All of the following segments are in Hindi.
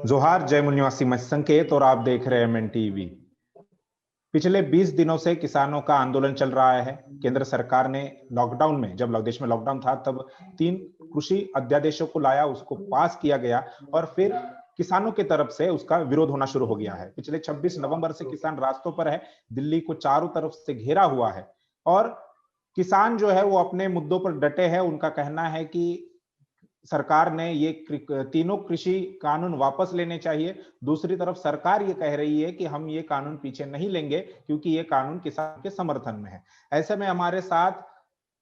जोहार, जय निवासी मच संकेत और आप देख रहे हैं एमएन टीवी। पिछले 20 दिनों से किसानों का आंदोलन चल रहा है। केंद्र सरकार ने लॉकडाउन में, जब देश में लॉकडाउन था, तब 3 कृषि अध्यादेशों को लाया, उसको पास किया गया और फिर किसानों की तरफ से उसका विरोध होना शुरू हो गया है। पिछले 26 नवंबर से किसान रास्तों पर है, दिल्ली को चारों तरफ से घेरा हुआ है और किसान जो है वो अपने मुद्दों पर डटे हैं। उनका कहना है कि सरकार ने ये तीनों कृषि कानून वापस लेने चाहिए। दूसरी तरफ सरकार ये कह रही है कि हम ये कानून पीछे नहीं लेंगे क्योंकि ये कानून किसान के समर्थन में है। ऐसे में हमारे साथ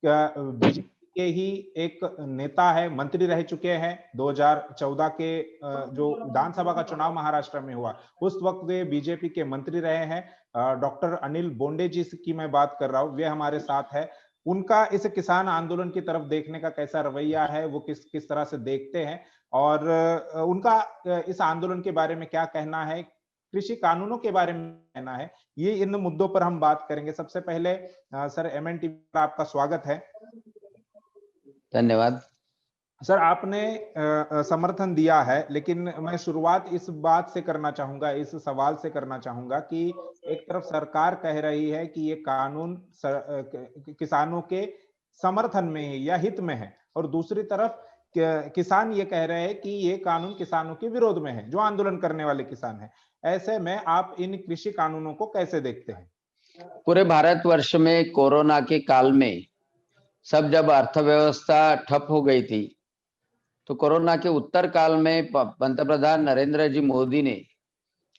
बीजेपी के ही एक नेता है, मंत्री रह चुके हैं। 2014 के जो विधानसभा का चुनाव महाराष्ट्र में हुआ, उस वक्त वे बीजेपी के मंत्री रहे हैं। डॉक्टर अनिल बोंडे जी की मैं बात कर रहा हूं, वे हमारे साथ है। उनका इस किसान आंदोलन की तरफ देखने का कैसा रवैया है, वो किस किस तरह से देखते हैं और उनका इस आंदोलन के बारे में क्या कहना है, कृषि कानूनों के बारे में कहना है, ये इन मुद्दों पर हम बात करेंगे। सबसे पहले सर, एमएन टीवी पर आपका स्वागत है। धन्यवाद सर। आपने समर्थन दिया है, लेकिन मैं शुरुआत इस बात से करना चाहूंगा, इस सवाल से करना चाहूंगा कि एक तरफ सरकार कह रही है कि ये कानून किसानों के समर्थन में है या हित में है, और दूसरी तरफ किसान ये कह रहे हैं कि ये कानून किसानों के विरोध में है, जो आंदोलन करने वाले किसान हैं। ऐसे में आप इन कृषि कानूनों को कैसे देखते हैं? पूरे भारतवर्ष में कोरोना के काल में सब जब अर्थव्यवस्था ठप हो गई थी, तो कोरोना के उत्तर काल में पंतप्रधान नरेंद्र जी मोदी ने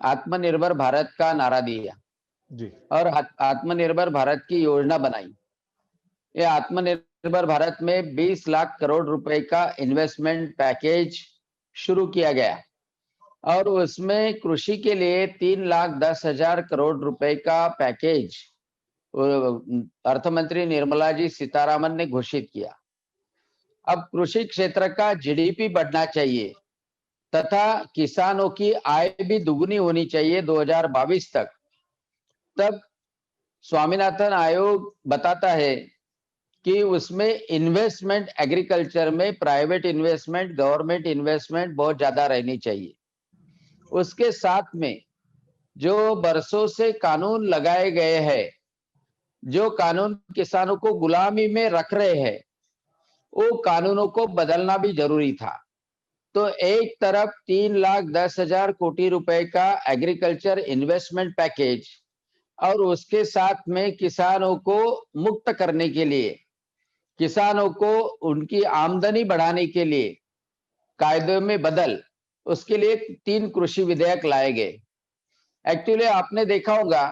आत्मनिर्भर भारत का नारा दिया जी। और आत्मनिर्भर भारत की योजना बनाई। ये आत्मनिर्भर भारत में 20 लाख करोड़ रुपए का इन्वेस्टमेंट पैकेज शुरू किया गया और उसमें कृषि के लिए 3,10,000 करोड़ रुपए का पैकेज अर्थ मंत्री निर्मला जी सीतारामन ने घोषित किया। अब कृषि क्षेत्र का जीडीपी बढ़ना चाहिए तथा किसानों की आय भी दुगुनी होनी चाहिए 2022 तक। तब स्वामीनाथन आयोग बताता है कि उसमें इन्वेस्टमेंट, एग्रीकल्चर में प्राइवेट इन्वेस्टमेंट, गवर्नमेंट इन्वेस्टमेंट बहुत ज्यादा रहनी चाहिए। उसके साथ में जो बरसों से कानून लगाए गए हैं, जो कानून किसानों को गुलामी में रख रहे हैं, वो कानूनों को बदलना भी जरूरी था। तो एक तरफ 3,10,000 कोटी रुपए का एग्रीकल्चर इन्वेस्टमेंट पैकेज और उसके साथ में किसानों को मुक्त करने के लिए, किसानों को उनकी आमदनी बढ़ाने के लिए कायदे में बदल, उसके लिए 3 कृषि विधेयक लाए गए। एक्चुअली आपने देखा होगा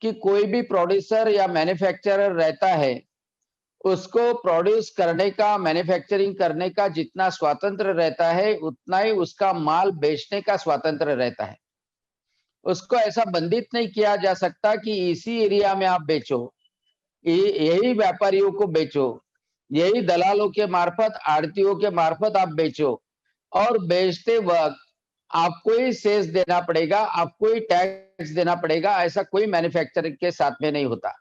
कि कोई भी प्रोड्यूसर या मैन्युफैक्चरर रहता है, उसको प्रोड्यूस करने का, मैन्युफैक्चरिंग करने का जितना स्वातंत्र रहता है, उतना ही उसका माल बेचने का स्वातंत्र रहता है। उसको ऐसा बंधित नहीं किया जा सकता कि इसी एरिया में आप बेचो, यही व्यापारियों को बेचो, यही दलालों के मार्फत, आड़तियों के मार्फत आप बेचो और बेचते वक्त आपको ही सेस देना पड़ेगा, आपको ही टैक्स देना पड़ेगा। ऐसा कोई मैन्युफैक्चरिंग के साथ में नहीं होता।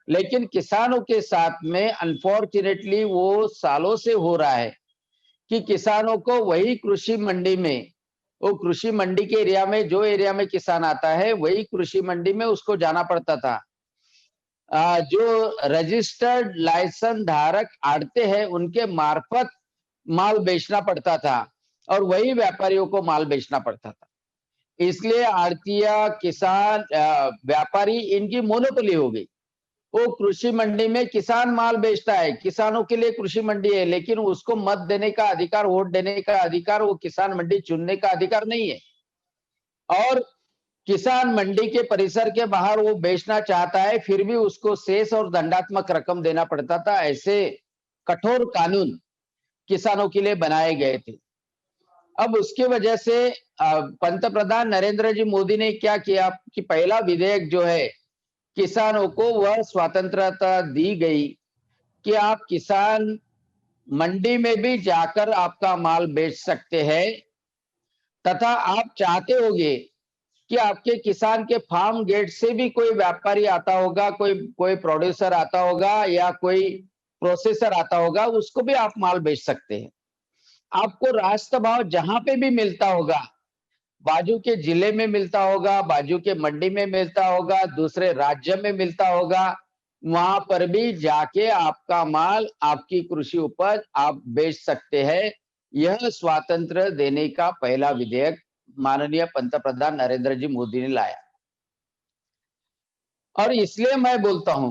लेकिन किसानों के साथ में अनफॉर्चुनेटली वो सालों से हो रहा है कि किसानों को वही कृषि मंडी में, वो कृषि मंडी के एरिया में, जो एरिया में किसान आता है, वही कृषि मंडी में उसको जाना पड़ता था। जो रजिस्टर्ड लाइसेंस धारक आड़ते हैं, उनके मार्फत माल बेचना पड़ता था और वही व्यापारियों को माल बेचना पड़ता था। इसलिए आड़तिया, किसान, व्यापारी, इनकी मोनोपोली हो गई। वो कृषि मंडी में किसान माल बेचता है, किसानों के लिए कृषि मंडी है, लेकिन उसको मत देने का अधिकार, वोट देने का अधिकार, वो किसान मंडी चुनने का अधिकार नहीं है। और किसान मंडी के परिसर के बाहर वो बेचना चाहता है, फिर भी उसको सेस और दंडात्मक रकम देना पड़ता था। ऐसे कठोर कानून किसानों के लिए बनाए गए थे। अब उसकी वजह से पंतप्रधान नरेंद्र जी मोदी ने क्या किया कि पहला विधेयक जो है, किसानों को वह स्वतंत्रता दी गई कि आप किसान मंडी में भी जाकर आपका माल बेच सकते हैं तथा आप चाहते होंगे कि आपके किसान के फार्म गेट से भी कोई व्यापारी आता होगा, कोई प्रोड्यूसर आता होगा या कोई प्रोसेसर आता होगा, उसको भी आप माल बेच सकते हैं। आपको रास्ता भाव जहां पे भी मिलता होगा, बाजू के जिले में मिलता होगा, बाजू के मंडी में मिलता होगा, दूसरे राज्य में मिलता होगा, वहां पर भी जाके आपका माल, आपकी कृषि उपज आप बेच सकते हैं। यह स्वातंत्र्य देने का पहला विधेयक माननीय पंतप्रधान नरेंद्र जी मोदी ने लाया। और इसलिए मैं बोलता हूं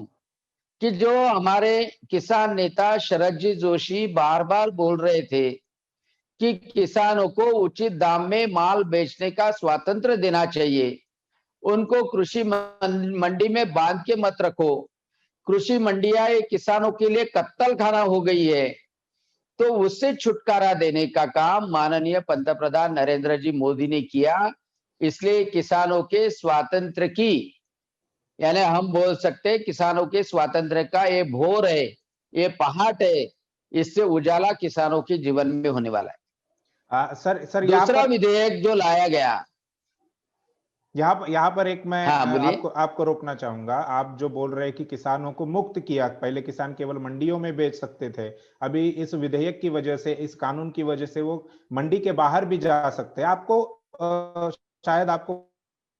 कि जो हमारे किसान नेता शरद जी जोशी बार बार बोल रहे थे कि किसानों को उचित दाम में माल बेचने का स्वातंत्र्य देना चाहिए, उनको कृषि मंडी में बांध के मत रखो, कृषि मंडियां ये किसानों के लिए कत्तल खाना हो गई है, तो उससे छुटकारा देने का काम माननीय पंतप्रधान नरेंद्र जी मोदी ने किया। इसलिए किसानों के स्वातंत्र्य की, यानी हम बोल सकते हैं किसानों के स्वातंत्र्य का ये भोर है, ये पहाट है, इससे उजाला किसानों के जीवन में होने वाला है। सर यहाँ दूसरा पर विधेयक जो लाया गया, यहाँ पर एक मैं हाँ बोलिए। आपको रोकना चाहूंगा। आप जो बोल रहे हैं कि किसानों को मुक्त किया, पहले किसान केवल मंडियों में बेच सकते थे, अभी इस विधेयक की वजह से, इस कानून की वजह से वो मंडी के बाहर भी जा सकते हैं। आपको शायद आपको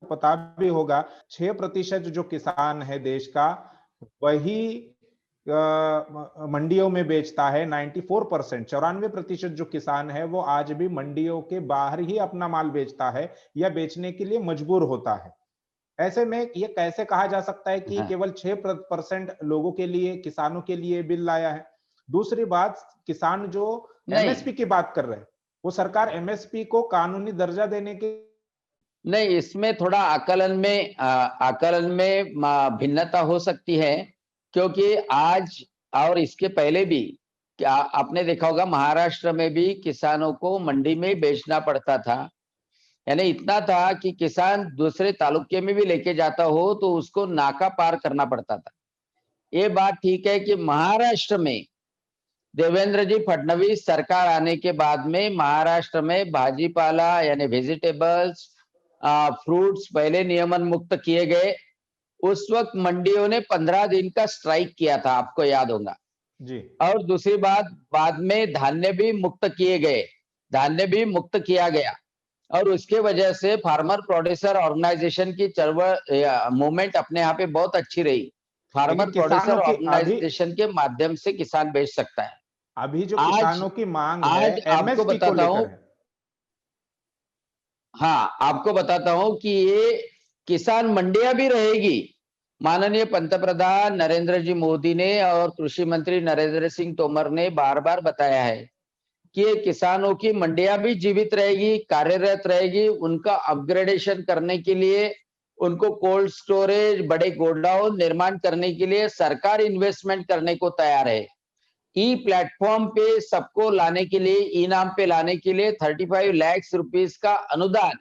पता भी होगा 6% जो किसान है देश का, वही मंडियों में बेचता है। 94%, 94% जो किसान है वो आज भी मंडियों के बाहर ही अपना माल बेचता है या बेचने के लिए मजबूर होता है। ऐसे में ये कैसे कहा जा सकता है कि हाँ, केवल 6% लोगों के लिए, किसानों के लिए बिल लाया है? दूसरी बात, किसान जो नहीं एमएसपी की बात कर रहे हैं, वो सरकार एमएसपी को कानूनी दर्जा देने के नहीं, इसमें थोड़ा आकलन में भिन्नता हो सकती है, क्योंकि आज और इसके पहले भी क्या आपने देखा होगा, महाराष्ट्र में भी किसानों को मंडी में बेचना पड़ता था। यानी इतना था कि किसान दूसरे तालुके में भी लेके जाता हो तो उसको नाका पार करना पड़ता था। ये बात ठीक है कि महाराष्ट्र में देवेंद्र जी फडणवीस सरकार आने के बाद में महाराष्ट्र में भाजीपाला यानी वेजिटेबल्स, फ्रूट्स पहले नियमन मुक्त किए गए। उस वक्त मंडियों ने 15 दिन का स्ट्राइक किया था, आपको याद होगा। जी और दूसरी बात, बाद में धान्य भी मुक्त किए गए, धान्य भी मुक्त किया गया। और उसके वजह से फार्मर प्रोड्यूसर ऑर्गेनाइजेशन की चळवळ मूवमेंट अपने यहाँ पे बहुत अच्छी रही। फार्मर लेकिन प्रोड्यूसर किसानों की अभी ऑर्गेनाइजेशन के माध्यम से किसान बेच सकता है। अभी जो आज किसानों की मांग है आज आपको एमएसपी को बताता हूं, लेकर है। हाँ आपको बताता हूं कि ये किसान मंडियां भी रहेगी। माननीय पंतप्रधान नरेंद्र जी मोदी ने और कृषि मंत्री नरेंद्र सिंह तोमर ने बार बार बताया है कि ये किसानों की मंडियां भी जीवित रहेगी, कार्यरत रहेगी। उनका अपग्रेडेशन करने के लिए, उनको कोल्ड स्टोरेज, बड़े गोडाउन निर्माण करने के लिए सरकार इन्वेस्टमेंट करने को तैयार है। ई प्लेटफॉर्म पे सबको लाने के लिए, ई नाम पे लाने के लिए 35 लाख रुपीस का अनुदान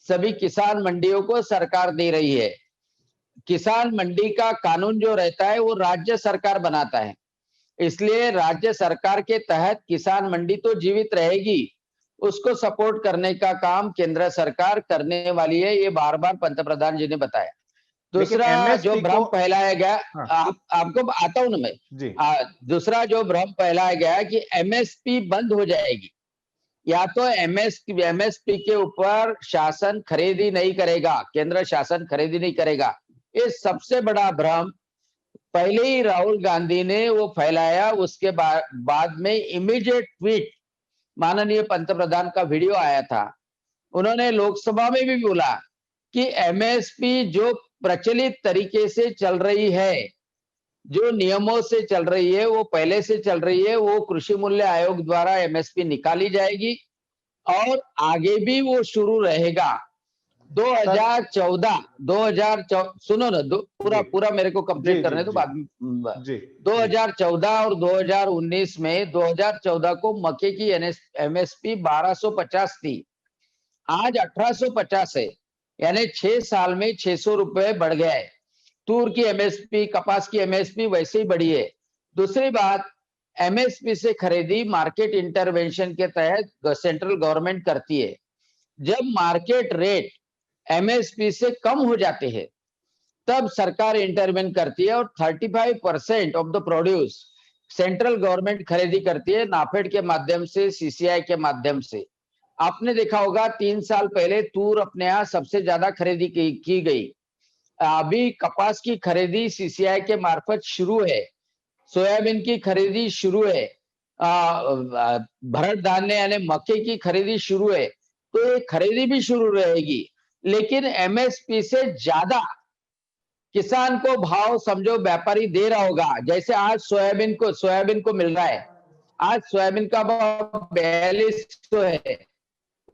सभी किसान मंडियों को सरकार दे रही है। किसान मंडी का कानून जो रहता है वो राज्य सरकार बनाता है, इसलिए राज्य सरकार के तहत किसान मंडी तो जीवित रहेगी। उसको सपोर्ट करने का काम केंद्र सरकार करने वाली है, ये बार बार पंतप्रधान जी ने बताया। लेकिन दूसरा जो एमएसपी को भ्रम फैलाया गया, हाँ आपको आता हूं ना मैं। जी दूसरा जो भ्रम फैलाया गया कि एमएसपी बंद हो जाएगी, या तो एमएसपी के ऊपर शासन खरीदी नहीं करेगा, केंद्र शासन खरीदी नहीं करेगा। ये सबसे बड़ा भ्रम पहले ही राहुल गांधी ने वो फैलाया। उसके बाद में इमीडिएट ट्वीट माननीय पंतप्रधान का वीडियो आया था। उन्होंने लोकसभा में भी बोला कि एमएसपी जो प्रचलित तरीके से चल रही है, जो नियमों से चल रही है, वो पहले से चल रही है, वो कृषि मूल्य आयोग द्वारा एमएसपी निकाली जाएगी और आगे भी वो शुरू रहेगा। सर 2014 सुनो ना, पूरा जी पूरा मेरे को जी कंप्लीट जी करने दो जी बाद में। जी जी 2014 और 2019 में 2014 को मक्के की एमएसपी 1250 थी, आज 1850 है। यानी 6 साल में 600 रुपए बढ़ गया है। तूर की एमएसपी, कपास की एमएसपी वैसे ही बढ़ी है। दूसरी बात, एमएसपी से खरीदी मार्केट इंटरवेंशन के तहत सेंट्रल गवर्नमेंट करती है। जब मार्केट रेट एमएसपी से कम हो जाते हैं तब सरकार इंटरवेन करती है और 35% of the produce central government खरीदी करती है नाफेड के माध्यम से, सीसीआई के माध्यम से। आपने देखा होगा 3 साल पहले तूर अपने यहाँ सबसे ज्यादा खरीदी की गई। अभी कपास की खरीदी सीसीआई के मार्फत शुरू है, सोयाबीन की खरीदी शुरू है, भरत धान्य यानी मक्के की खरीदी शुरू है। तो ये खरीदी भी शुरू रहेगी, लेकिन एमएसपी से ज्यादा किसान को भाव समझो व्यापारी दे रहा होगा। जैसे आज सोयाबीन को मिल रहा है, आज सोयाबीन का भाव 4200 है,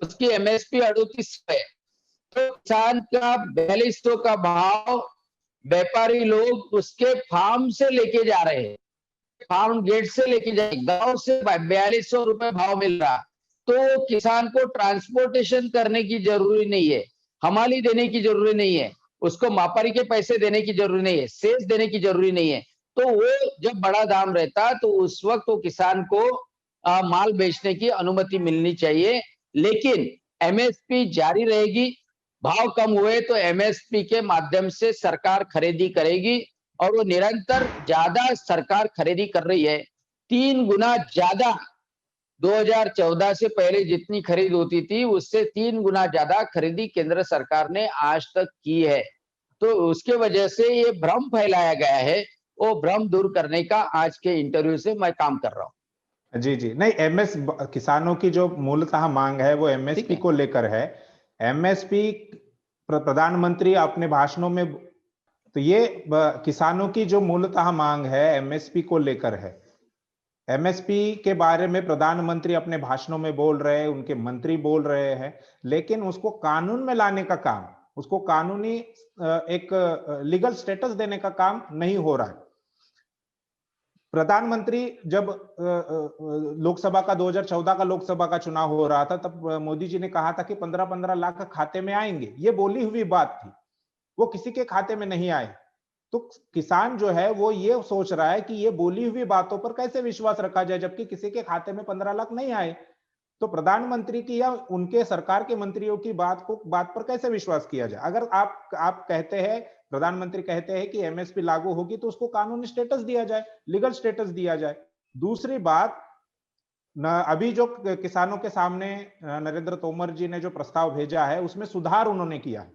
उसकी एमएसपी 3800 है। तो किसान का 4200 का भाव व्यापारी लोग उसके फार्म से लेके जा रहे हैं, फार्म गेट से लेके जाए, गांव से 4200 रुपए भाव मिल रहा। तो किसान को ट्रांसपोर्टेशन करने की जरूरी नहीं है, हमाली देने की जरूरी नहीं है, उसको मापारी के पैसे देने की जरूरी नहीं है, सेस देने की जरूरी नहीं है। तो वो जब बड़ा दाम रहता तो उस वक्त वो किसान को माल बेचने की अनुमति मिलनी चाहिए। लेकिन एमएसपी जारी रहेगी, भाव कम हुए तो एमएसपी के माध्यम से सरकार खरीदी करेगी, और वो निरंतर ज्यादा सरकार खरीदी कर रही है, 3 गुना ज्यादा। 2014 से पहले जितनी खरीद होती थी उससे 3 गुना ज्यादा खरीदी केंद्र सरकार ने आज तक की है। तो उसके वजह से ये भ्रम फैलाया गया है, वो भ्रम दूर करने का आज के इंटरव्यू से मैं काम कर रहा हूँ। जी जी, नहीं किसानों की जो मूलतः मांग है वो एमएसपी को लेकर है। एमएसपी प्रधानमंत्री अपने भाषणों में, तो ये किसानों की जो मूलतः मांग है एमएसपी को लेकर है। एमएसपी के बारे में प्रधानमंत्री अपने भाषणों में बोल रहे हैं, उनके मंत्री बोल रहे हैं, लेकिन उसको कानून में लाने का काम, उसको कानूनी एक लीगल स्टेटस देने का काम नहीं हो रहा है। प्रधानमंत्री जब लोकसभा का 2014 का लोकसभा का चुनाव हो रहा था, तब मोदी जी ने कहा था कि 15-15 लाख खाते में आएंगे, ये बोली हुई बात थी, वो किसी के खाते में नहीं आए। तो किसान जो है वो ये सोच रहा है कि ये बोली हुई बातों पर कैसे विश्वास रखा जाए, जबकि किसी के खाते में 15 लाख नहीं आए। तो प्रधानमंत्री की या उनके सरकार के मंत्रियों की बात पर कैसे विश्वास किया जाए? अगर आप कहते हैं, प्रधानमंत्री कहते हैं कि एमएसपी लागू होगी, तो उसको कानूनी स्टेटस दिया जाए, लीगल स्टेटस दिया जाए। दूसरी बात, अभी जो किसानों के सामने नरेंद्र तोमर जी ने जो प्रस्ताव भेजा है उसमें सुधार उन्होंने किया है।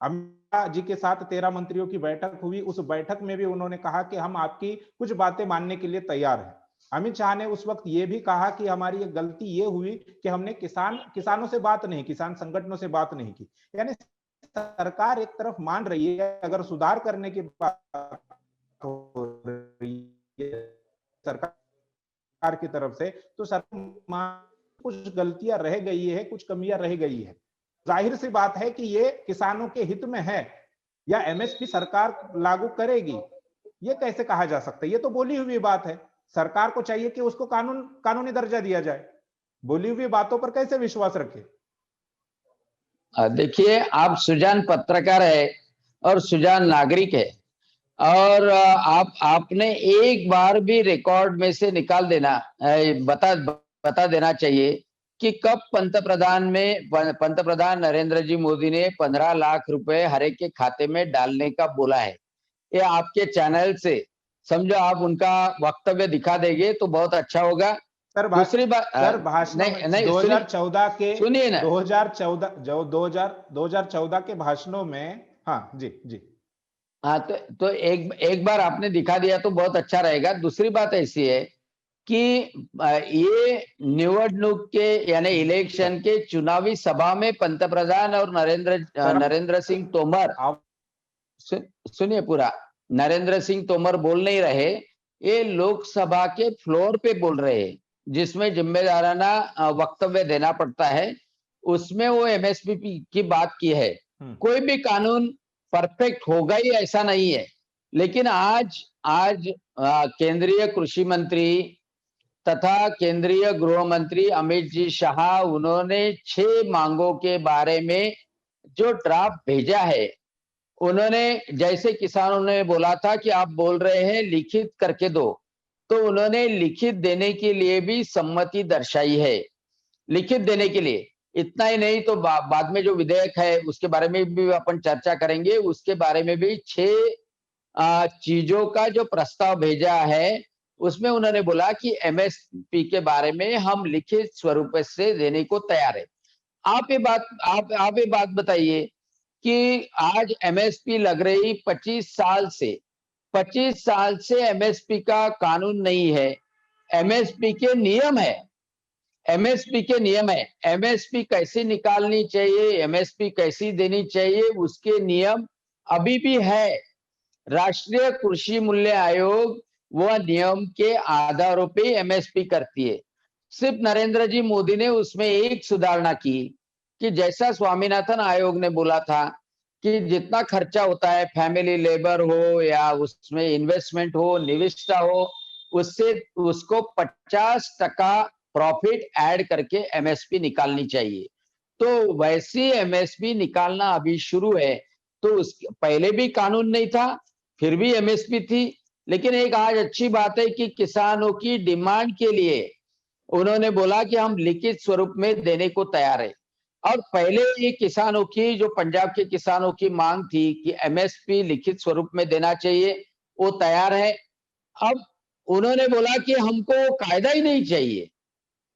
अमित जी के साथ 13 मंत्रियों की बैठक हुई, उस बैठक में भी उन्होंने कहा कि हम आपकी कुछ बातें मानने के लिए तैयार हैं। अमित शाह ने उस वक्त ये भी कहा कि हमारी एक गलती ये हुई कि हमने किसानों से बात नहीं, किसान संगठनों से बात नहीं की। यानी सरकार एक तरफ मान रही है, अगर सुधार करने की बात हो रही है सरकार की तरफ से, तो सरकार कुछ गलतियां रह गई है, कुछ कमियां रह गई है। जाहिर सी बात है कि ये किसानों के हित में है, या एमएसपी सरकार लागू करेगी, ये कैसे कहा जा सकता है? ये तो बोली हुई बात है, सरकार को चाहिए कि उसको कानूनी दर्जा दिया जाए। बोली हुई बातों पर कैसे विश्वास रखे? देखिए, आप सुजान पत्रकार है और सुजान नागरिक है, और आपने एक बार भी रिकॉर्ड में से निकाल देना, बता देना चाहिए कि कब पंतप्रधान नरेंद्र जी मोदी ने 15 लाख रुपए हर एक के खाते में डालने का बोला है। ये आपके चैनल से समझो आप उनका वक्तव्य दिखा देंगे तो बहुत अच्छा होगा। दूसरी बात, सर भाषण नहीं 2014 के, सुनिए ना, 2014 के भाषणों में, हाँ जी जी, हाँ, तो एक बार आपने दिखा दिया तो बहुत अच्छा रहेगा। दूसरी बात ऐसी है कि ये निवडणूक के यानी इलेक्शन के चुनावी सभा में पंतप्रधान और नरेंद्र सिंह तोमर, सुनिए पूरा, नरेंद्र सिंह तोमर बोल नहीं रहे, ये लोकसभा के फ्लोर पे बोल रहे हैं, जिसमें जिम्मेदाराना वक्तव्य देना पड़ता है। उसमें वो एमएसपी की बात की है। कोई भी कानून परफेक्ट होगा ही ऐसा नहीं है, लेकिन आज केंद्रीय कृषि मंत्री तथा केंद्रीय गृह मंत्री अमित जी शाह, उन्होंने 6 मांगों के बारे में जो ड्राफ्ट भेजा है, उन्होंने, जैसे किसानों ने बोला था कि आप बोल रहे हैं लिखित करके दो, तो उन्होंने लिखित देने के लिए भी सम्मति दर्शाई है। लिखित देने के लिए, इतना ही नहीं तो बाद में जो विधेयक है उसके बारे में भी अपन चर्चा करेंगे। उसके बारे में भी 6 चीजों का जो प्रस्ताव भेजा है उसमें उन्होंने बोला कि एमएसपी के बारे में हम लिखित स्वरूप से देने को तैयार है। आप ये बात बताइए कि आज एमएसपी लग रही 25 साल से एमएसपी का कानून नहीं है, एमएसपी के नियम है। एमएसपी के नियम है, एमएसपी कैसी निकालनी चाहिए, एमएसपी कैसी देनी चाहिए, उसके नियम अभी भी है। राष्ट्रीय कृषि मूल्य आयोग वह नियम के आधारों पे एमएसपी करती है। सिर्फ नरेंद्र जी मोदी ने उसमें एक सुधारणा की कि जैसा स्वामीनाथन आयोग ने बोला था कि जितना खर्चा होता है, फैमिली लेबर हो या उसमें इन्वेस्टमेंट हो, निविष्ठा हो, उससे उसको 50% प्रॉफिट ऐड करके एमएसपी निकालनी चाहिए। तो वैसी एमएसपी निकालना अभी शुरू है। तो उस पहले भी कानून नहीं था, फिर भी एमएसपी थी, लेकिन एक आज अच्छी बात है कि किसानों की डिमांड के लिए उन्होंने बोला कि हम लिखित स्वरूप में देने को तैयार है। और पहले ये किसानों की, जो पंजाब के किसानों की मांग थी कि एमएसपी लिखित स्वरूप में देना चाहिए, वो तैयार है। अब उन्होंने बोला कि हमको कायदा ही नहीं चाहिए,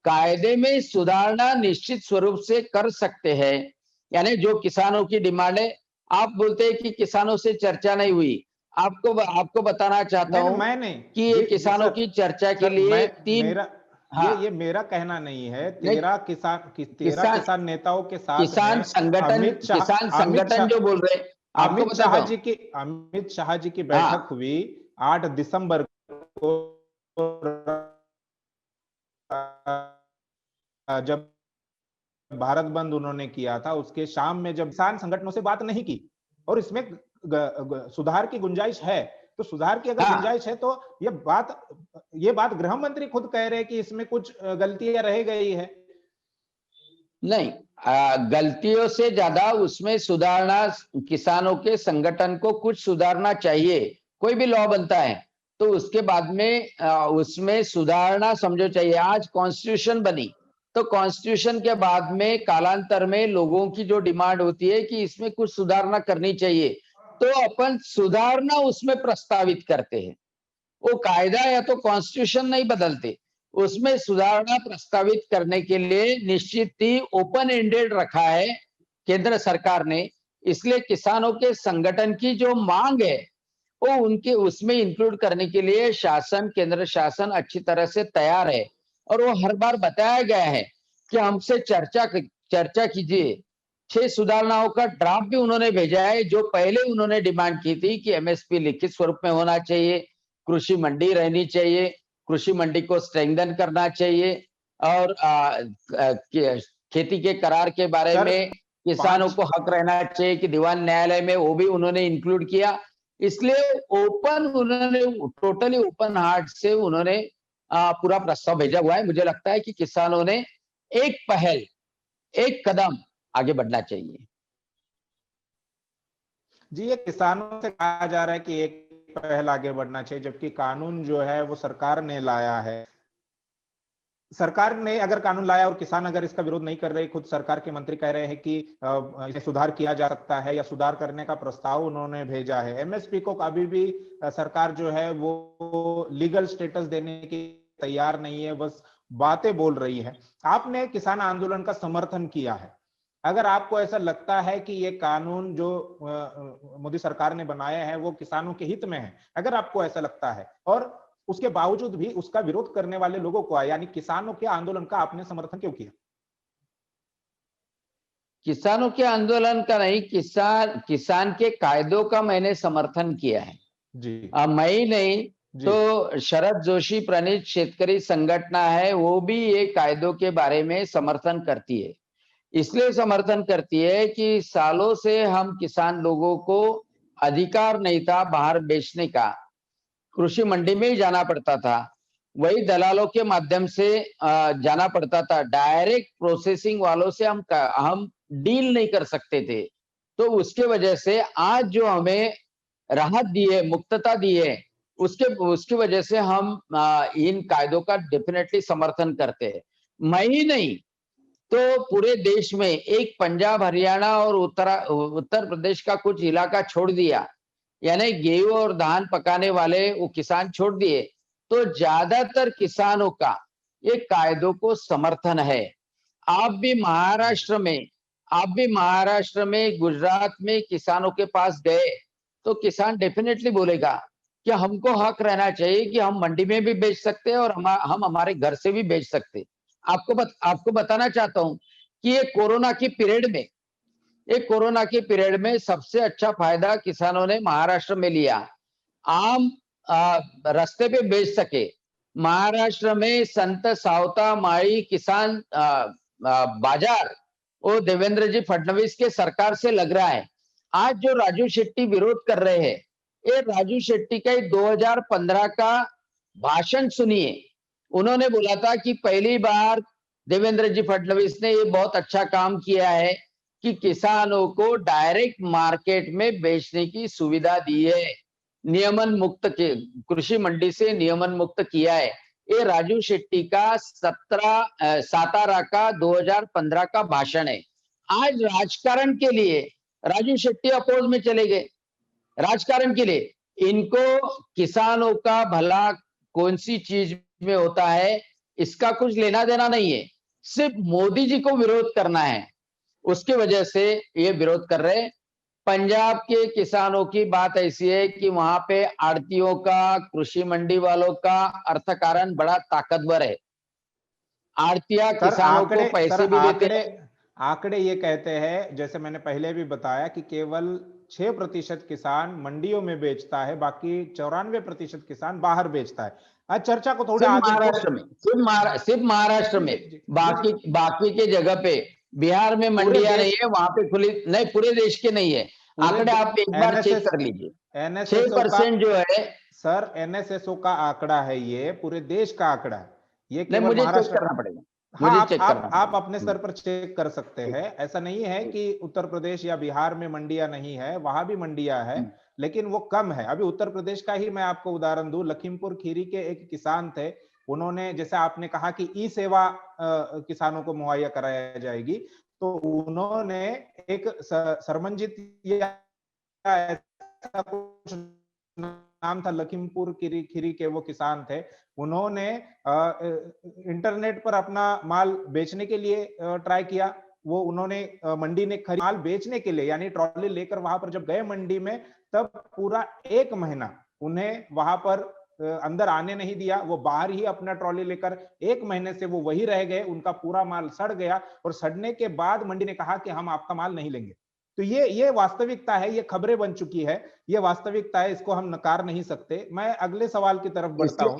कायदे में सुधारणा निश्चित स्वरूप से कर सकते हैं, यानी जो किसानों की डिमांड है। आप बोलते हैं कि किसानों से चर्चा नहीं हुई, आपको बताना चाहता हूं मैं नहीं कि ये जी किसानों सर, की चर्चा के सर लिए मैं तीन। मेरा हाँ, ये मेरा कहना नहीं है, नहीं, तेरह किसान किसान नेताओं के साथ किसान में संगठन अमित शाह जो बोल रहे, आपको बताता हूं। अमित शाह जी की बैठक हाँ, हुई 8 दिसंबर को, जब भारत बंद उन्होंने किया था, उसके शाम में जब किसान संगठनों से बात नहीं की और इसमें सुधार की गुंजाइश है, तो सुधार की अगर हाँ, गुंजाइश है तो ये बात गृह मंत्री खुद कह रहे हैं कि इसमें कुछ गलतियां रह गई है। नहीं, गलतियों से ज्यादा उसमें सुधारना, किसानों के संगठन को कुछ सुधारना चाहिए। कोई भी लॉ बनता है तो उसके बाद में उसमें सुधारना समझो चाहिए। आज कॉन्स्टिट्यूशन बनी तो कॉन्स्टिट्यूशन के बाद में कालांतर में लोगों की जो डिमांड होती है कि इसमें कुछ सुधारना करनी चाहिए, तो अपन सुधारना उसमें प्रस्तावित करते हैं। वो कायदा या तो कॉन्स्टिट्यूशन नहीं बदलते, उसमें सुधारणा प्रस्तावित करने के लिए निश्चित ही ओपन एंडेड रखा है केंद्र सरकार ने। इसलिए किसानों के संगठन की जो मांग है वो उनके उसमें इंक्लूड करने के लिए शासन, केंद्र शासन अच्छी तरह से तैयार है। और वो हर बार बताया गया है कि हमसे चर्चा कीजिए। 6 सुधारणाओं का ड्राफ्ट भी उन्होंने भेजा है, जो पहले उन्होंने डिमांड की थी कि एमएसपी लिखित स्वरूप में होना चाहिए, कृषि मंडी रहनी चाहिए, कृषि मंडी को स्ट्रेंथन करना चाहिए, और खेती के करार के बारे सर में किसानों 5 को हक रहना चाहिए कि दीवान न्यायालय में, वो भी उन्होंने इंक्लूड किया। इसलिए ओपन, उन्होंने टोटली ओपन हार्ट से उन्होंने पूरा प्रस्ताव भेजा हुआ है। मुझे लगता है कि किसानों ने एक पहल, एक कदम आगे बढ़ना चाहिए। जी, ये किसानों से कहा जा रहा है कि एक पहल आगे बढ़ना चाहिए, जबकि कानून जो है वो सरकार ने लाया है। सरकार ने अगर कानून लाया और किसान अगर इसका विरोध नहीं कर रहे, खुद सरकार के मंत्री कह रहे हैं कि इसे सुधार किया जा सकता है या सुधार करने का प्रस्ताव उन्होंने भेजा है। एमएसपी को अभी भी सरकार जो है वो लीगल स्टेटस देने की तैयार नहीं है, बस बातें बोल रही है। आपने किसान आंदोलन का समर्थन किया है, अगर आपको ऐसा लगता है कि ये कानून जो मोदी सरकार ने बनाया है वो किसानों के हित में है, अगर आपको ऐसा लगता है, और उसके बावजूद भी उसका विरोध करने वाले लोगों को, यानी किसानों के आंदोलन का आपने समर्थन क्यों किया? किसानों के आंदोलन का नहीं, किसान के कायदों का मैंने समर्थन किया है। जी मैं ही नहीं, जी तो शरद जोशी प्रणीत शेतकरी संगठना है, वो भी ये कायदों के बारे में समर्थन करती है। इसलिए समर्थन करती है कि सालों से हम किसान लोगों को अधिकार नहीं था बाहर बेचने का, कृषि मंडी में ही जाना पड़ता था, वही दलालों के माध्यम से जाना पड़ता था। डायरेक्ट प्रोसेसिंग वालों से हम डील नहीं कर सकते थे। तो उसके वजह से आज जो हमें राहत दी है, मुक्तता दी है, उसके उसकी वजह से हम इन कायदों का डेफिनेटली समर्थन करते हैं। मैं ही नहीं, तो पूरे देश में एक पंजाब, हरियाणा और उत्तर प्रदेश का कुछ इलाका छोड़ दिया, यानी गेहूं और धान पकाने वाले वो किसान छोड़ दिए, तो ज्यादातर किसानों का ये कायदों को समर्थन है। आप भी महाराष्ट्र में गुजरात में किसानों के पास गए तो किसान डेफिनेटली बोलेगा कि हमको हक रहना चाहिए कि हम मंडी में भी बेच सकते हैं और हम हमारे घर से भी बेच सकते हैं। आपको बताना चाहता हूं कि ये कोरोना के पीरियड में सबसे अच्छा फायदा किसानों ने महाराष्ट्र में लिया। आम रास्ते पे बेच सके। महाराष्ट्र में संत सावता माई किसान बाजार वो देवेंद्र जी फडणवीस के सरकार से लग रहा है। आज जो राजू शेट्टी विरोध कर रहे हैं, ये राजू शेट्टी का 2015 का भाषण सुनिए। उन्होंने बोला था कि पहली बार देवेंद्र जी फडणवीस ने ये बहुत अच्छा काम किया है कि किसानों को डायरेक्ट मार्केट में बेचने की सुविधा दी है, नियमन मुक्त के कृषि मंडी से नियमन मुक्त किया है। ये राजू शेट्टी का सातारा का 2015 का भाषण है। आज राजकारण के लिए राजू शेट्टी अपोज में चले गए। राजकारण के लिए इनको किसानों का भला कौन सी चीज में होता है इसका कुछ लेना देना नहीं है, सिर्फ मोदी जी को विरोध करना है। उसकी वजह से ये विरोध कर रहे हैं। पंजाब के किसानों की बात ऐसी है कि वहां पे आड़तियों का, कृषि मंडी वालों का अर्थकारण बड़ा ताकतवर है। आड़तिया किसानों को पैसे भी देते हैं। आंकड़े ये कहते हैं, जैसे मैंने पहले भी बताया, कि केवल 6% किसान मंडियों में बेचता है, बाकी 94% किसान बाहर बेचता है। आज चर्चा को थोड़ा आगे सिर्फ महाराष्ट्र में बाकी के जगह पे बिहार में मंडियां नहीं है, वहां पे खुली नहीं, पूरे देश के नहीं है। आंकड़े आप एक बार चेक कर लीजिए। 6% जो है सर, एनएसएसओ का आंकड़ा है, ये पूरे देश का आंकड़ा है। ये केवल मुझे महाराष्ट्र चेक करना पड़ेगा। हाँ, आप अपने स्तर पर चेक कर सकते हैं। ऐसा नहीं है कि उत्तर प्रदेश या बिहार में मंडियां नहीं है, वहां भी मंडियां है, लेकिन वो कम है। अभी उत्तर प्रदेश का ही मैं आपको उदाहरण दूं, लखीमपुर खीरी के एक किसान थे, उन्होंने, जैसे आपने कहा कि ई सेवा किसानों को मुहैया कराया जाएगी, तो उन्होंने एक सरमंजित या ऐसा कुछ नाम था, लखीमपुर खीरी के वो किसान थे, उन्होंने इंटरनेट पर अपना माल बेचने के लिए ट्राई किया। वो उन्होंने मंडी ने माल बेचने के लिए, यानी ट्रॉली लेकर वहां पर जब गए मंडी में, तब पूरा 1 महीना उन्हें वहां पर अंदर आने नहीं दिया। वो बाहर ही अपना ट्रॉली लेकर 1 महीने से वो वही रह गए। उनका पूरा माल सड़ गया और सड़ने के बाद मंडी ने कहा कि हम आपका माल नहीं लेंगे। तो ये वास्तविकता है, ये खबरें बन चुकी है, ये वास्तविकता है, इसको हम नकार नहीं सकते। मैं अगले सवाल की तरफ बढ़ता हूं।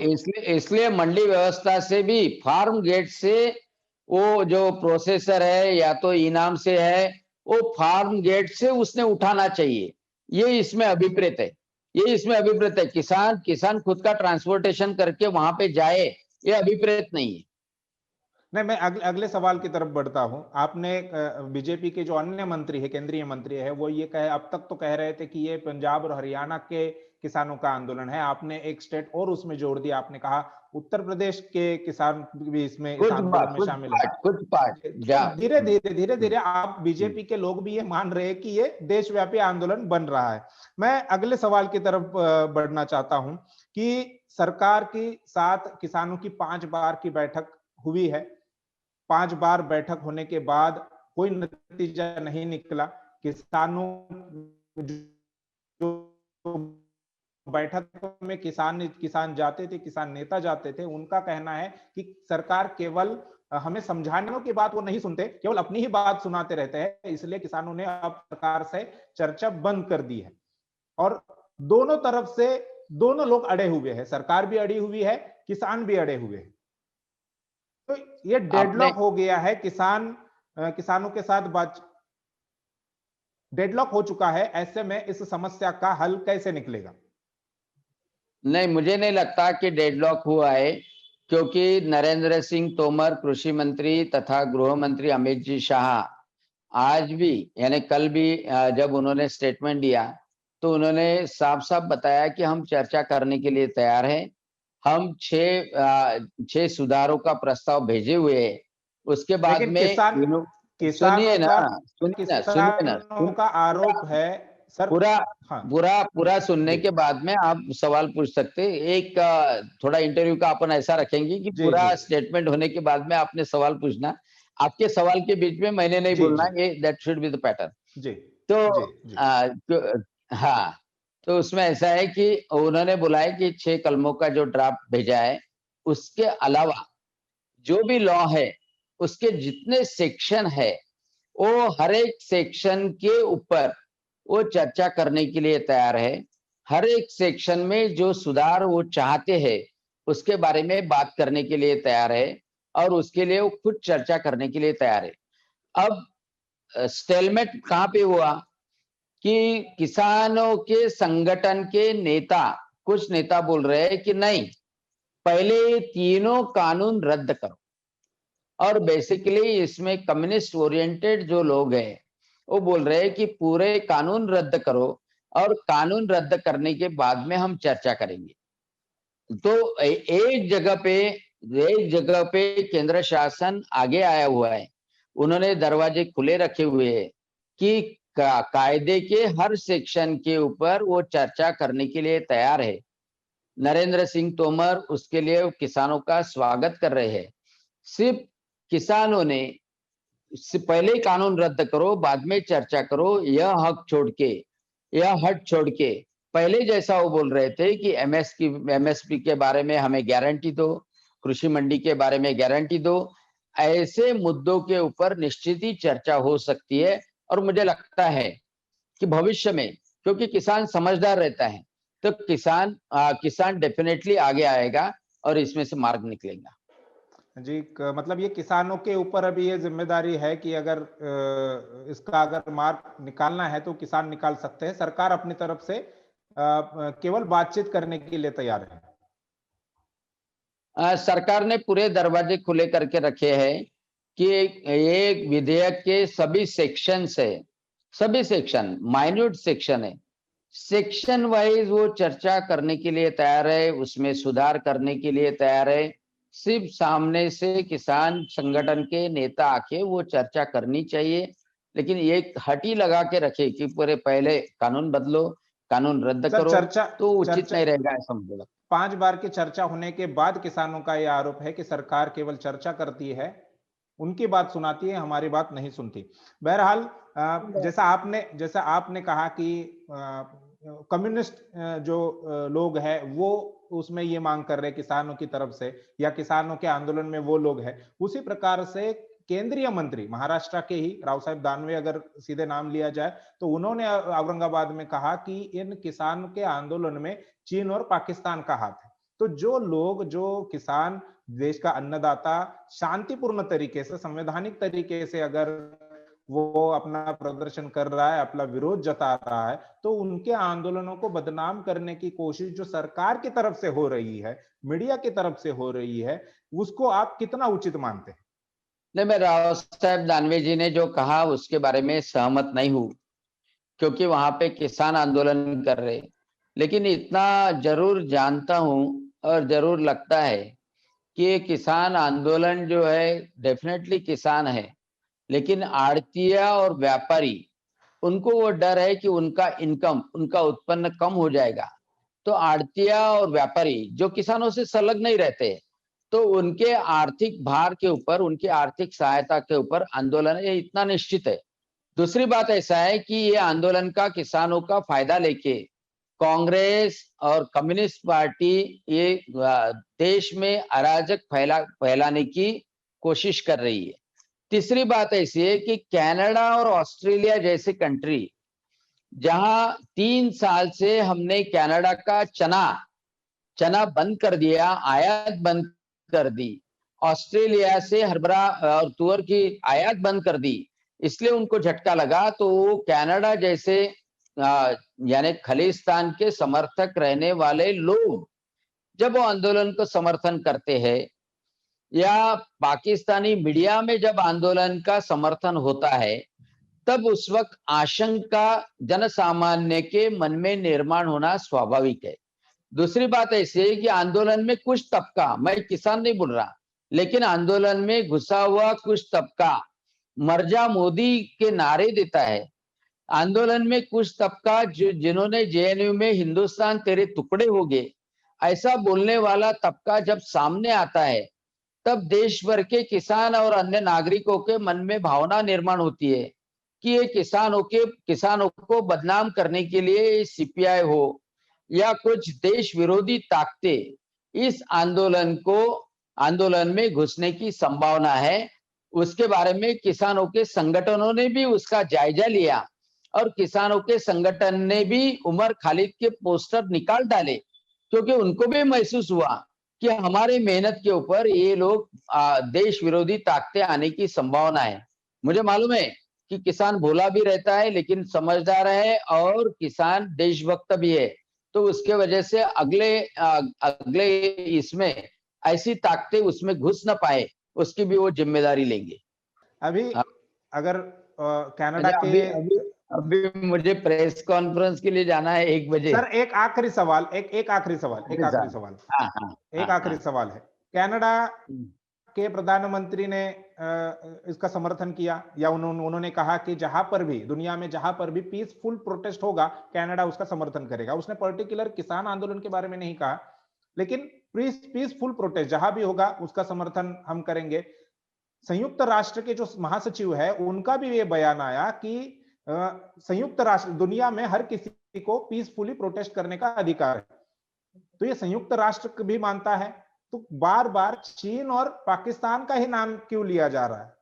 इसलिए मंडी व्यवस्था से भी, फार्म गेट से वो जो प्रोसेसर है या तो इनाम से है, वो फार्म गेट से उसने उठाना चाहिए। ये इसमें अभिप्रेत है। किसान खुद का ट्रांसपोर्टेशन करके वहां पे जाए, ये अभिप्रेत नहीं है। नहीं, मैं अगले सवाल की तरफ बढ़ता हूं। आपने बीजेपी के जो अन्य मंत्री है, केंद्रीय मंत्री है, वो ये कहे, अब तक तो कह रहे थे कि ये पंजाब और हरियाणा के किसानों का आंदोलन है। आपने एक स्टेट और उसमें जोड़ दिया, आपने कहा उत्तर प्रदेश के किसान भी इसमें आंदोलन में शामिल है। धीरे धीरे आप बीजेपी के लोग भी ये मान रहे हैं कि ये देशव्यापी आंदोलन बन रहा है। मैं अगले सवाल की तरफ बढ़ना चाहता हूं कि सरकार के साथ किसानों की 5 बार की बैठक हुई है। 5 बार बैठक होने के बाद कोई नतीजा नहीं निकला। किसानों जो बैठक में किसान जाते थे, किसान नेता जाते थे, उनका कहना है कि सरकार केवल हमें समझाने की बात वो नहीं सुनते, केवल अपनी ही बात सुनाते रहते हैं। इसलिए किसानों ने अब सरकार से चर्चा बंद कर दी है। और दोनों तरफ से दोनों लोग अड़े हुए हैं, सरकार भी अड़ी हुई है, किसान भी अड़े हुए हैं। तो ये डेडलॉक हो गया है, किसानों के साथ डेडलॉक हो चुका है। ऐसे में इस समस्या का हल कैसे निकलेगा? नहीं, मुझे नहीं लगता कि डेडलॉक हुआ है, क्योंकि नरेंद्र सिंह तोमर कृषि मंत्री तथा गृह मंत्री अमित जी शाह आज भी, यानी कल भी जब उन्होंने स्टेटमेंट दिया तो उन्होंने साफ साफ बताया कि हम चर्चा करने के लिए तैयार हैं। हम 6 सुधारों का प्रस्ताव भेजे हुए हैं। उसके बाद में किसानों का आरोप है सर पूरा हाँ पूरा पूरा सुनने जी के बाद में आप सवाल पूछ सकते हैं। एक थोड़ा इंटरव्यू का अपन ऐसा रखेंगे कि जी जी पूरा स्टेटमेंट होने के बाद में आपने सवाल पूछना, आपके सवाल के बीच में मैंने नहीं जी बोलना, जी ये that should be the pattern. जी तो जी जी हाँ, तो उसमें ऐसा है कि उन्होंने बोला है कि 6 कलमों का जो ड्राफ्ट भेजा है, उसके अलावा जो भी लॉ है, उसके जितने सेक्शन है, वो हर एक सेक्शन के ऊपर वो चर्चा करने के लिए तैयार है। हर एक सेक्शन में जो सुधार वो चाहते हैं, उसके बारे में बात करने के लिए तैयार है और उसके लिए वो खुद चर्चा करने के लिए तैयार है। अब स्टेलमेट कहाँ पे हुआ कि किसानों के संगठन के नेता, कुछ नेता बोल रहे हैं कि नहीं, पहले ये तीनों कानून रद्द करो। और बेसिकली इसमें कम्युनिस्ट ओरिएंटेड जो लोग हैं, वो बोल रहे हैं कि पूरे कानून रद्द करो और कानून रद्द करने के बाद में हम चर्चा करेंगे। तो एक जगह पे केंद्र शासन आगे आया हुआ है। उन्होंने दरवाजे खुले रखे हुए हैं कि कायदे के हर सेक्शन के ऊपर वो चर्चा करने के लिए तैयार है। नरेंद्र सिंह तोमर उसके लिए किसानों का स्वागत कर रहे हैं। सिर्फ किसानों ने पहले ही कानून रद्द करो, बाद में चर्चा करो, यह हट छोड़ के पहले जैसा वो बोल रहे थे कि एमएसपी के बारे में हमें गारंटी दो, कृषि मंडी के बारे में गारंटी दो। ऐसे मुद्दों के ऊपर निश्चित ही चर्चा हो सकती है और मुझे लगता है कि भविष्य में, क्योंकि किसान समझदार रहता है, तो किसान डेफिनेटली आगे आएगा और इसमें से मार्ग निकलेगा। जी मतलब ये किसानों के ऊपर अभी ये जिम्मेदारी है कि अगर इसका अगर मार्ग निकालना है तो किसान निकाल सकते हैं, सरकार अपनी तरफ से केवल बातचीत करने के लिए तैयार है। सरकार ने पूरे दरवाजे खुले करके रखे हैं कि ये विधेयक के सभी सेक्शंस है, सभी सेक्शन माइन्यूट सेक्शन है, सेक्शन वाइज वो चर्चा करने के लिए तैयार है, उसमें सुधार करने के लिए तैयार है। सिर्फ सामने से किसान संगठन के नेता आके वो चर्चा करनी चाहिए, लेकिन एक हटी लगा के रखे कि पूरे पहले कानून बदलो, कानून रद्द सर करो, चर्चा तो उचित चर्चा नहीं रहेगा ऐसा मुझे लगता 5 बार की चर्चा होने के बाद किसानों का यह आरोप है कि सरकार केवल चर्चा करती है, उनकी बात सुनाती है, हमारी बात नहीं सुनती। बहरहाल है। जैसा आपने कहा कि कम्युनिस्ट जो लोग हैं वो उसमें ये मांग कर रहे हैं किसानों की तरफ से, या किसानों के आंदोलन में वो लोग हैं, उसी प्रकार से केंद्रीय मंत्री महाराष्ट्र के ही राव साहब दानवे अगर सीधे नाम लिया जाए तो उन्होंने औरंगाबाद में कहा कि इन किसानों के आंदोलन में चीन और पाकिस्तान का हाथ है। तो जो किसान, देश का अन्नदाता शांतिपूर्ण तरीके से, संवैधानिक तरीके से अगर वो अपना प्रदर्शन कर रहा है, अपना विरोध जता रहा है, तो उनके आंदोलनों को बदनाम करने की कोशिश जो सरकार की तरफ से हो रही है, मीडिया की तरफ से हो रही है, उसको आप कितना उचित मानते हैं? नहीं, मैं राव साहब दानवे जी ने जो कहा उसके बारे में सहमत नहीं हूं, क्योंकि वहां पे किसान आंदोलन कर रहे। लेकिन इतना जरूर जानता हूं और जरूर लगता है कि ये किसान आंदोलन जो है डेफिनेटली किसान है, लेकिन आड़तिया और व्यापारी, उनको वो डर है कि उनका इनकम, उनका उत्पन्न कम हो जाएगा। तो आड़तिया और व्यापारी जो किसानों से संलग्न नहीं रहते, तो उनके आर्थिक भार के ऊपर, उनकी आर्थिक सहायता के ऊपर आंदोलन ये इतना निश्चित है। दूसरी बात ऐसा है कि ये आंदोलन का किसानों का फायदा लेके कांग्रेस और कम्युनिस्ट पार्टी ये देश में अराजक फैलाने की कोशिश कर रही है। तीसरी बात ऐसी है कि कनाडा और ऑस्ट्रेलिया जैसे कंट्री, जहां 3 साल से हमने कनाडा का चना बंद कर दिया, आयात बंद कर दी, ऑस्ट्रेलिया से हरभरा और तुअर की आयात बंद कर दी, इसलिए उनको झटका लगा। तो वो कनाडा जैसे यानी खालिस्तान के समर्थक रहने वाले लोग जब वो आंदोलन को समर्थन करते हैं, या पाकिस्तानी मीडिया में जब आंदोलन का समर्थन होता है, तब उस वक्त आशंका जनसामान्य के मन में निर्माण होना स्वाभाविक है। दूसरी बात ऐसी है कि आंदोलन में कुछ तबका, मैं किसान नहीं बोल रहा, लेकिन आंदोलन में घुसा हुआ कुछ तबका मर जा मोदी के नारे देता है। आंदोलन में कुछ तबका जिन्होंने जेएनयू में हिंदुस्तान तेरे टुकड़े हो गए ऐसा बोलने वाला तबका जब सामने आता है, तब देश भर के किसान और अन्य नागरिकों के मन में भावना निर्माण होती है कि ये किसानों को बदनाम करने के लिए सीपीआई हो या कुछ देश विरोधी ताकतें इस आंदोलन में घुसने की संभावना है। उसके बारे में किसानों के संगठनों ने भी उसका जायजा लिया और किसानों के संगठन ने भी उमर खालिद के पोस्टर निकाल डाले, क्योंकि उनको भी महसूस हुआ कि हमारे मेहनत के ऊपर ये लोग देश विरोधी ताकतें आने की संभावना है। मुझे मालूम है कि किसान भोला भी रहता है लेकिन समझदार है और किसान देशभक्त भी है, तो उसके वजह से अगले इसमें ऐसी ताकतें उसमें घुस न पाए, उसकी भी वो जिम्मेदारी लेंगे। अभी अगर कनाडा के अभी मुझे प्रेस कॉन्फ्रेंस के लिए जाना है 1 बजे। सर एक आखिरी सवाल है। कनाडा के प्रधानमंत्री ने इसका समर्थन किया या उन्होंने कहा कि जहां पर भी दुनिया में जहां पर भी पीसफुल प्रोटेस्ट होगा कनाडा उसका समर्थन करेगा। उसने पर्टिकुलर किसान आंदोलन के बारे में नहीं कहा, लेकिन पीसफुल प्रोटेस्ट जहां भी होगा उसका समर्थन हम करेंगे। संयुक्त राष्ट्र के जो महासचिव है उनका भी ये बयान आया कि संयुक्त राष्ट्र दुनिया में हर किसी को पीसफुली प्रोटेस्ट करने का अधिकार है। तो ये संयुक्त राष्ट्र भी मानता है, तो बार बार चीन और पाकिस्तान का ही नाम क्यों लिया जा रहा है,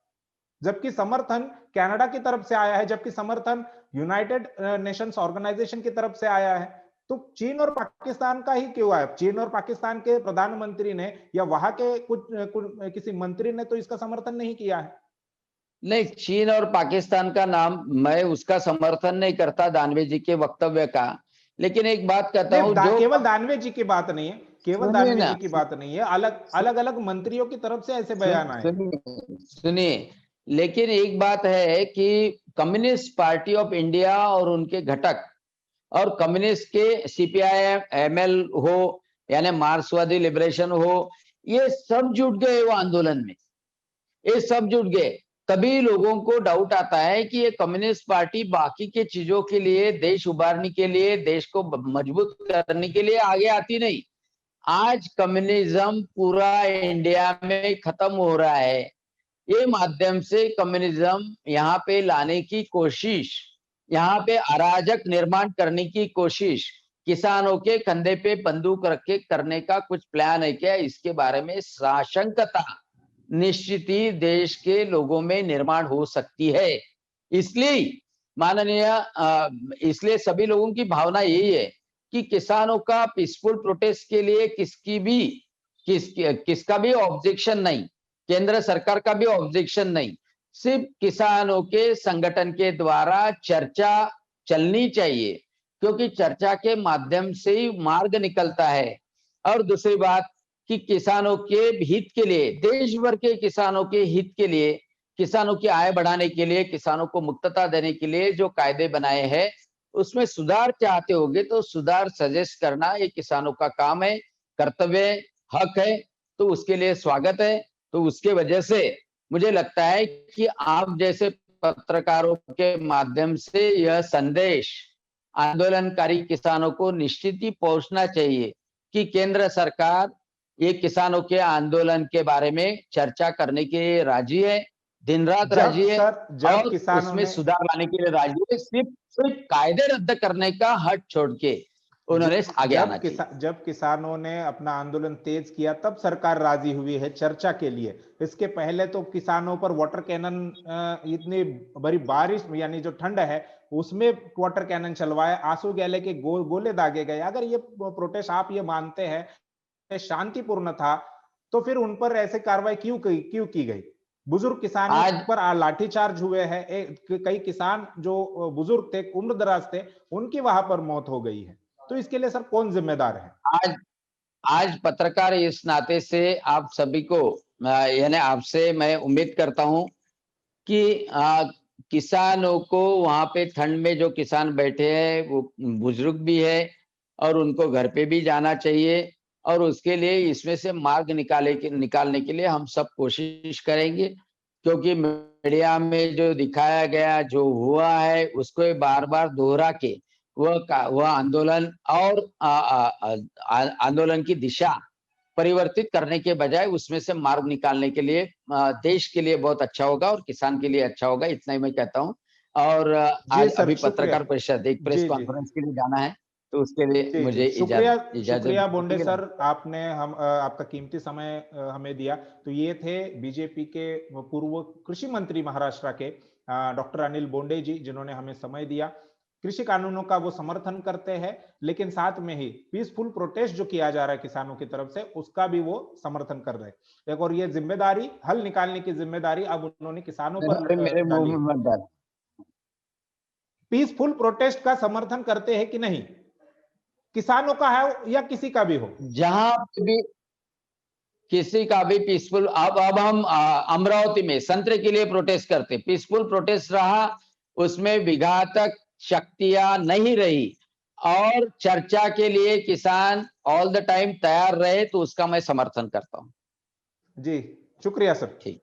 जबकि समर्थन कनाडा की तरफ से आया है, जबकि समर्थन यूनाइटेड नेशंस ऑर्गेनाइजेशन की तरफ से आया है। तो चीन और पाकिस्तान का ही क्यों आया? चीन और पाकिस्तान के प्रधानमंत्री ने या वहां के किसी मंत्री ने तो इसका समर्थन नहीं किया है। नहीं, चीन और पाकिस्तान का नाम मैं उसका समर्थन नहीं करता दानवे जी के वक्तव्य का, लेकिन एक बात कहता हूं जो केवल दानवे जी की बात नहीं है, केवल दानवे जी की बात नहीं है, अलग मंत्रियों की तरफ से ऐसे बयान आए। सुनिए, लेकिन एक बात है कि कम्युनिस्ट पार्टी ऑफ इंडिया और उनके घटक और कम्युनिस्ट के सीपीआई एमएल हो यानी मार्क्सवादी लिबरेशन हो, ये सब जुट गए वो आंदोलन में, ये सब जुट गए। तभी लोगों को डाउट आता है कि ये कम्युनिस्ट पार्टी बाकी के चीजों के लिए, देश उबारने के लिए, देश को मजबूत करने के लिए आगे आती नहीं। आज कम्युनिज्म पूरा इंडिया में खत्म हो रहा है। ये माध्यम से कम्युनिज्म यहाँ पे लाने की कोशिश, यहाँ पे अराजक निर्माण करने की कोशिश किसानों के कंधे पे बंदूक रख के करने का कुछ प्लान है क्या? इसके बारे में साशंकता निश्चित ही देश के लोगों में निर्माण हो सकती है। इसलिए इसलिए सभी लोगों की भावना यही है कि किसानों का पीसफुल प्रोटेस्ट के लिए किसका भी ऑब्जेक्शन नहीं, केंद्र सरकार का भी ऑब्जेक्शन नहीं, सिर्फ किसानों के संगठन के द्वारा चर्चा चलनी चाहिए, क्योंकि चर्चा के माध्यम से ही मार्ग निकलता है। और दूसरी बात कि किसानों के हित के लिए, देश भर के किसानों के हित के लिए, किसानों की आय बढ़ाने के लिए, किसानों को मुक्तता देने के लिए जो कायदे बनाए हैं उसमें सुधार चाहते होंगे तो सुधार सजेस्ट करना ये किसानों का काम है, कर्तव्य, हक है, तो उसके लिए स्वागत है। तो उसके वजह से मुझे लगता है कि आप जैसे पत्रकारों के माध्यम से यह संदेश आंदोलनकारी किसानों को निश्चित ही पहुंचना चाहिए कि केंद्र सरकार ये किसानों के आंदोलन के बारे में चर्चा करने के लिए राजी है, दिन रात राजी है, और उसमें सुधार लाने के लिए राजी है। सिर्फ कायदे रद्द करने का हट छोड़ के उन्होंने आगे आना चाहिए। जब किसानों ने अपना आंदोलन तेज किया तब सरकार राजी हुई है चर्चा के लिए। इसके पहले तो किसानों पर वाटर कैनन, इतनी बड़ी बारिश यानी जो ठंड है उसमें वाटर कैनन चलवाए, आंसू गैले के गोले दागे गए। अगर ये प्रोटेस्ट आप ये मानते हैं शांतिपूर्ण था तो फिर उन पर ऐसे कार्रवाई क्यों की गई? बुजुर्ग किसानों पर लाठीचार्ज हुए हैं, कई किसान जो बुजुर्ग थे, उम्र दराज थे, उनकी वहां पर मौत हो गई है। तो इसके लिए सर कौन जिम्मेदार है? आज पत्रकार इस नाते से आप सभी को यानी आपसे मैं उम्मीद करता हूं कि किसानों को वहां पे ठंड में जो किसान बैठे हैं वो बुजुर्ग भी है और उनको घर पे भी जाना चाहिए, और उसके लिए इसमें से मार्ग निकालने के लिए हम सब कोशिश करेंगे क्योंकि मीडिया में जो दिखाया गया, जो हुआ है, उसको बार बार दोहरा के वह आंदोलन और आंदोलन की दिशा परिवर्तित करने के बजाय उसमें से मार्ग निकालने के लिए देश के लिए बहुत अच्छा होगा और किसान के लिए अच्छा होगा, इतना ही मैं कहता हूँ। और जी आज सर, अभी शुक्रिया। पत्रकार परिषद, एक प्रेस जी, जी। कॉन्फ्रेंस के लिए जाना है, तो उसके लिए जी, जी। मुझे शुक्रिया, इजाजत शुक्रिया दीजिए, बोंडे ठीक है ना? सर, आपने आपका कीमती समय हमें दिया। तो ये थे बीजेपी के पूर्व कृषि मंत्री महाराष्ट्र के डॉक्टर अनिल बोंडे जी, जिन्होंने हमें समय दिया। कृषि कानूनों का वो समर्थन करते हैं, लेकिन साथ में ही पीसफुल प्रोटेस्ट जो किया जा रहा है किसानों की तरफ से, उसका भी वो समर्थन कर रहे हैं। एक और ये जिम्मेदारी, हल निकालने की जिम्मेदारी अब उन्होंने किसानों पर अरे मेरे मुंह डाली में है। मत डाल। पीसफुल प्रोटेस्ट का समर्थन करते हैं कि नहीं, किसानों का है या किसी का भी हो। जहां पे भी किसी का भी पीसफुल, अब हम अमरावती में संतरे के लिए प्रोटेस्ट करते, पीसफुल प्रोटेस्ट रहा, उसमें विघातक शक्तियां नहीं रही और चर्चा के लिए किसान ऑल द टाइम तैयार रहे, तो उसका मैं समर्थन करता हूं। जी, शुक्रिया सर। ठीक।